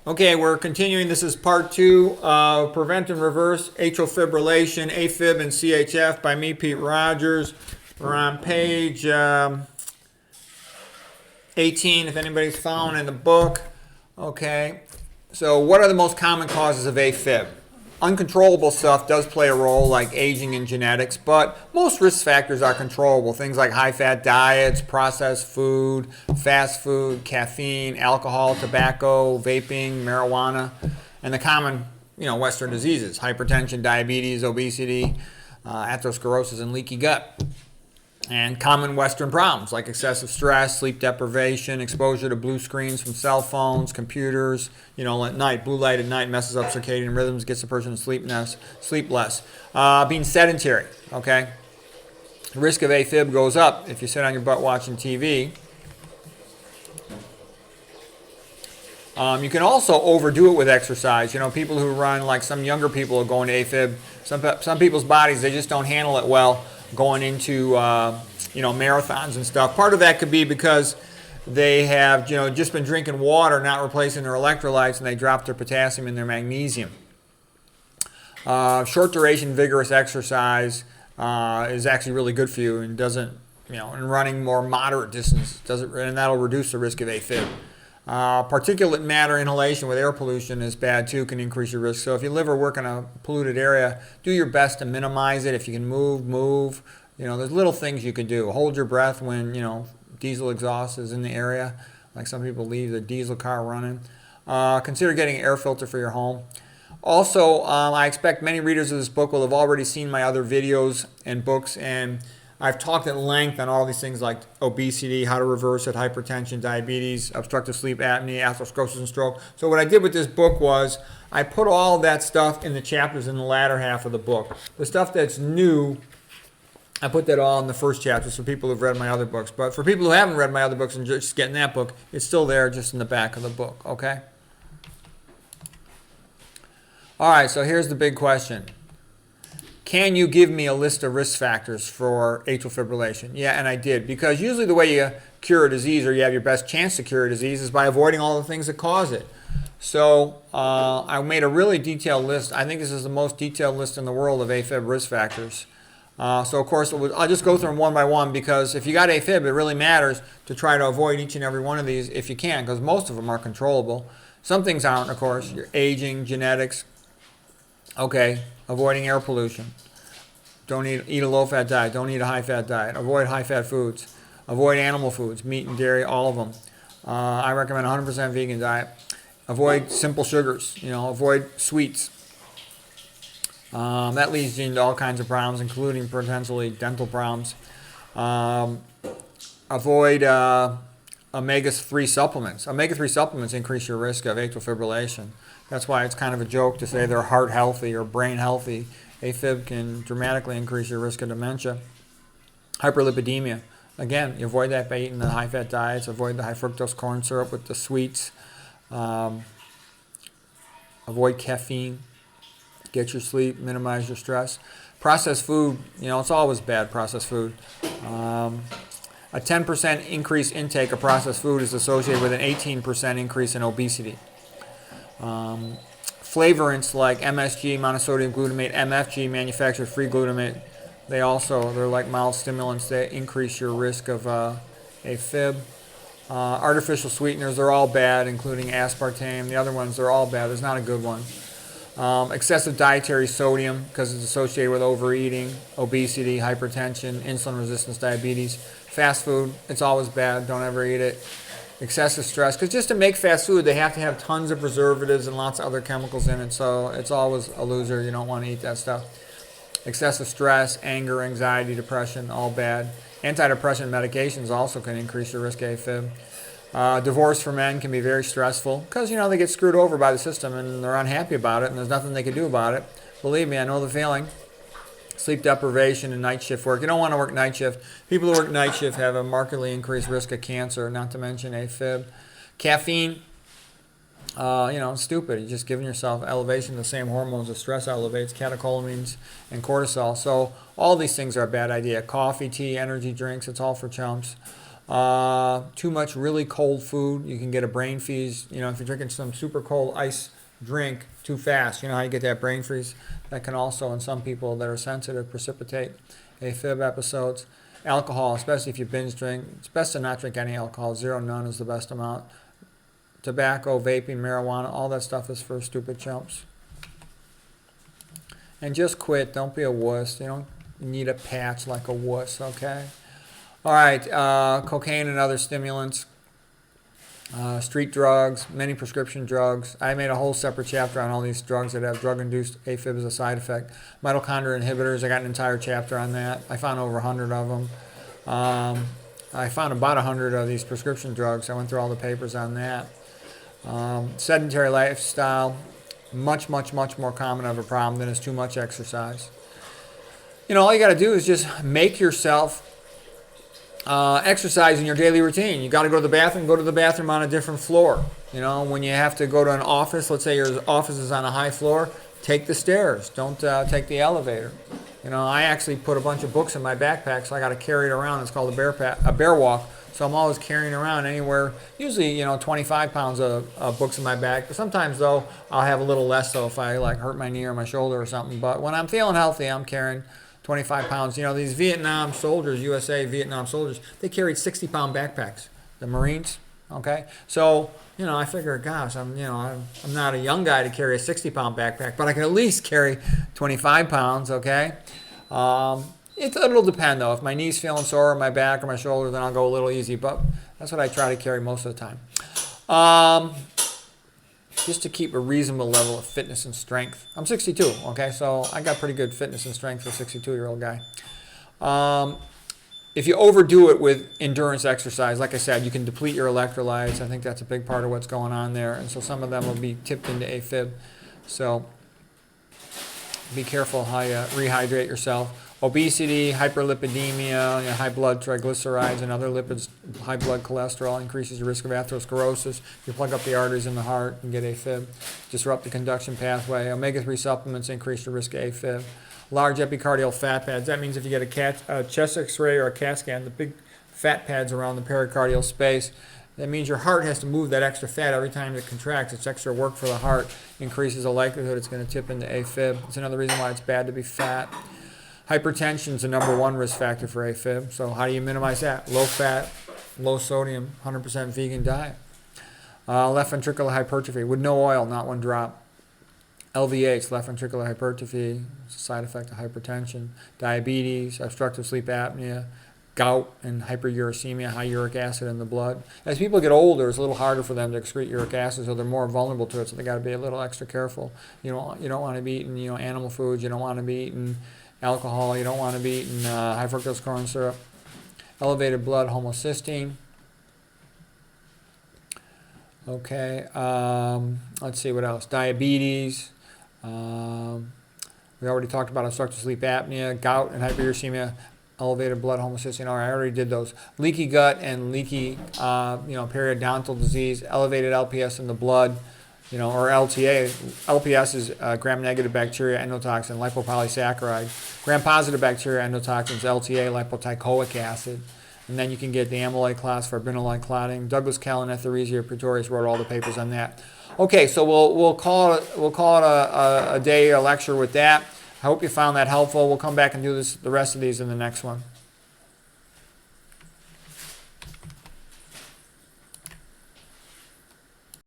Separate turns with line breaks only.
Okay, we're continuing. This is part 2 of Prevent and Reverse Atrial Fibrillation, Afib and CHF by me, Pete Rogers. We're on page 18, if anybody's following in the book. Okay, so what are the most common causes of Afib? Uncontrollable stuff does play a role, like aging and genetics, but most risk factors are controllable. Things like high-fat diets, processed food, fast food, caffeine, alcohol, tobacco, vaping, marijuana, and the common, Western diseases: hypertension, diabetes, obesity, atherosclerosis, and leaky gut. And common Western problems like excessive stress, sleep deprivation, exposure to blue screens from cell phones, computers, at night. Blue light at night messes up circadian rhythms, gets the person to sleep less. Being sedentary, okay? The risk of AFib goes up if you sit on your butt watching TV. You can also overdo it with exercise. People who run, like some younger people are going to AFib. Some people's bodies, they just don't handle it well going into marathons and stuff. Part of that could be because they have just been drinking water, not replacing their electrolytes, and they drop their potassium and their magnesium. Short duration vigorous exercise is actually really good for you and doesn't, and running more moderate distance and that'll reduce the risk of AFib. Particulate matter inhalation with air pollution is bad too, can increase your risk. So if you live or work in a polluted area, do your best to minimize it. If you can move. There's little things you can do. Hold your breath when, diesel exhaust is in the area. Like some people leave their diesel car running. Consider getting an air filter for your home. Also, I expect many readers of this book will have already seen my other videos and books, and I've talked at length on all these things like obesity, how to reverse it, hypertension, diabetes, obstructive sleep apnea, atherosclerosis, and stroke. So what I did with this book was I put all that stuff in the chapters in the latter half of the book. The stuff that's new, I put that all in the first chapter for people who've read my other books. But for people who haven't read my other books and just getting that book, it's still there just in the back of the book, okay? All right, so here's the big question. Can you give me a list of risk factors for atrial fibrillation? Yeah, and I did, because usually the way you cure a disease, or you have your best chance to cure a disease, is by avoiding all the things that cause it. So I made a really detailed list. I think this is the most detailed list in the world of AFib risk factors. So of course, I'll just go through them one by one, because if you got AFib, it really matters to try to avoid each and every one of these if you can, because most of them are controllable. Some things aren't, of course. Your aging, genetics. Okay, avoiding air pollution. Don't eat a low-fat diet. Don't eat a high-fat diet. Avoid high-fat foods. Avoid animal foods, meat and dairy, all of them. I recommend 100% vegan diet. Avoid simple sugars. Avoid sweets. That leads you into all kinds of problems, including potentially dental problems. Avoid omega-3 supplements. Omega-3 supplements increase your risk of atrial fibrillation. That's why it's kind of a joke to say they're heart healthy or brain healthy. AFib can dramatically increase your risk of dementia. Hyperlipidemia. Again, you avoid that by eating the high-fat diets. Avoid the high fructose corn syrup with the sweets. Avoid caffeine. Get your sleep. Minimize your stress. Processed food, it's always bad, processed food. A 10% increase intake of processed food is associated with an 18% increase in obesity. Flavorants like MSG, monosodium glutamate, MFG, manufactured free glutamate, they're like mild stimulants. They increase your risk of AFib. Artificial sweeteners, they're all bad, including aspartame. The other ones, they're all bad. There's not a good one. Excessive dietary sodium, because it's associated with overeating, obesity, hypertension, insulin resistance, diabetes. Fast food, it's always bad. Don't ever eat it. Excessive stress, because just to make fast food, they have to have tons of preservatives and lots of other chemicals in it, so it's always a loser. You don't want to eat that stuff. Excessive stress, anger, anxiety, depression, all bad. Antidepressant medications also can increase your risk of AFib. Divorce for men can be very stressful, because they get screwed over by the system and they're unhappy about it, and there's nothing they can do about it. Believe me, I know the feeling. Sleep deprivation and night shift work. You don't want to work night shift. People who work night shift have a markedly increased risk of cancer, not to mention AFib. Caffeine, stupid. You're just giving yourself elevation of the same hormones that stress elevates, catecholamines and cortisol. So all these things are a bad idea. Coffee, tea, energy drinks, it's all for chumps. Too much really cold food, you can get a brain freeze. You know, if you're drinking some super cold ice drink too fast, you know how you get that brain freeze? That can also, in some people that are sensitive, precipitate AFib episodes. Alcohol, especially if you binge drink, it's best to not drink any alcohol. 0, none is the best amount. Tobacco, vaping, marijuana, all that stuff is for stupid chumps. And just quit. Don't be a wuss. You don't need a patch like a wuss, okay? All right, cocaine and other stimulants, street drugs, many prescription drugs. I made a whole separate chapter on all these drugs that have drug-induced AFib as a side effect. Mitochondria inhibitors, I got an entire chapter on that. I found over 100 of them. I found about 100 of these prescription drugs. I went through all the papers on that. Sedentary lifestyle, much more common of a problem than is too much exercise. You know, all you got to do is just make yourself exercise in your daily routine. You got to go to the bathroom on a different floor. You know, when you have to go to an office, let's say your office is on a high floor, take the stairs. Don't take the elevator. You know, I actually put a bunch of books in my backpack, so I got to carry it around. It's called a bear walk. So I'm always carrying around anywhere, usually, you know, 25 pounds of books in my bag. But sometimes, though, I'll have a little less, so if I, like, hurt my knee or my shoulder or something. But when I'm feeling healthy, I'm carrying 25 pounds. You know, these Vietnam soldiers, USA Vietnam soldiers, they carried 60-pound backpacks. The Marines, okay? So, you know, I figure, gosh, I'm not a young guy to carry a 60-pound backpack, but I can at least carry 25 pounds, okay? It'll depend, though. If my knee's feeling sore, or my back, or my shoulder, then I'll go a little easy. But that's what I try to carry most of the time. Just to keep a reasonable level of fitness and strength. I'm 62, okay? So I got pretty good fitness and strength for a 62-year-old guy. If you overdo it with endurance exercise, like I said, you can deplete your electrolytes. I think that's a big part of what's going on there. And so some of them will be tipped into AFib. So be careful how you rehydrate yourself. Obesity, hyperlipidemia, high blood triglycerides and other lipids, high blood cholesterol increases your risk of atherosclerosis. If you plug up the arteries in the heart and get AFib, disrupt the conduction pathway. Omega-3 supplements increase your risk of AFib. Large epicardial fat pads. That means if you get a chest x-ray or a CAT scan, the big fat pads around the pericardial space, that means your heart has to move that extra fat every time it contracts. It's extra work for the heart, increases the likelihood it's going to tip into AFib. It's another reason why it's bad to be fat. Hypertension is the #1 risk factor for AFib. So how do you minimize that? Low fat, low sodium, 100% vegan diet. Left ventricular hypertrophy with no oil, not one drop. LVH, left ventricular hypertrophy, it's a side effect of hypertension. Diabetes, obstructive sleep apnea, gout, and hyperuricemia, high uric acid in the blood. As people get older, it's a little harder for them to excrete uric acid, so they're more vulnerable to it. So they got to be a little extra careful. You don't want to be eating animal foods. You don't want to be eating alcohol. You don't want to be eating high fructose corn syrup. Elevated blood homocysteine. Okay, let's see what else. Diabetes. We already talked about obstructive sleep apnea, gout, and hyperuricemia. Elevated blood homocysteine. All right, I already did those. Leaky gut and leaky, periodontal disease. Elevated LPS in the blood. Or LTA. LPS is gram-negative bacteria endotoxin, lipopolysaccharide. Gram-positive bacteria endotoxins, LTA, lipoteichoic acid. And then you can get the amyloid class for fibrinolytic clotting. Douglas Callan, Etheresia Pretorius wrote all the papers on that. Okay, so we'll call it a day, a lecture with that. I hope you found that helpful. We'll come back and do the rest of these in the next one.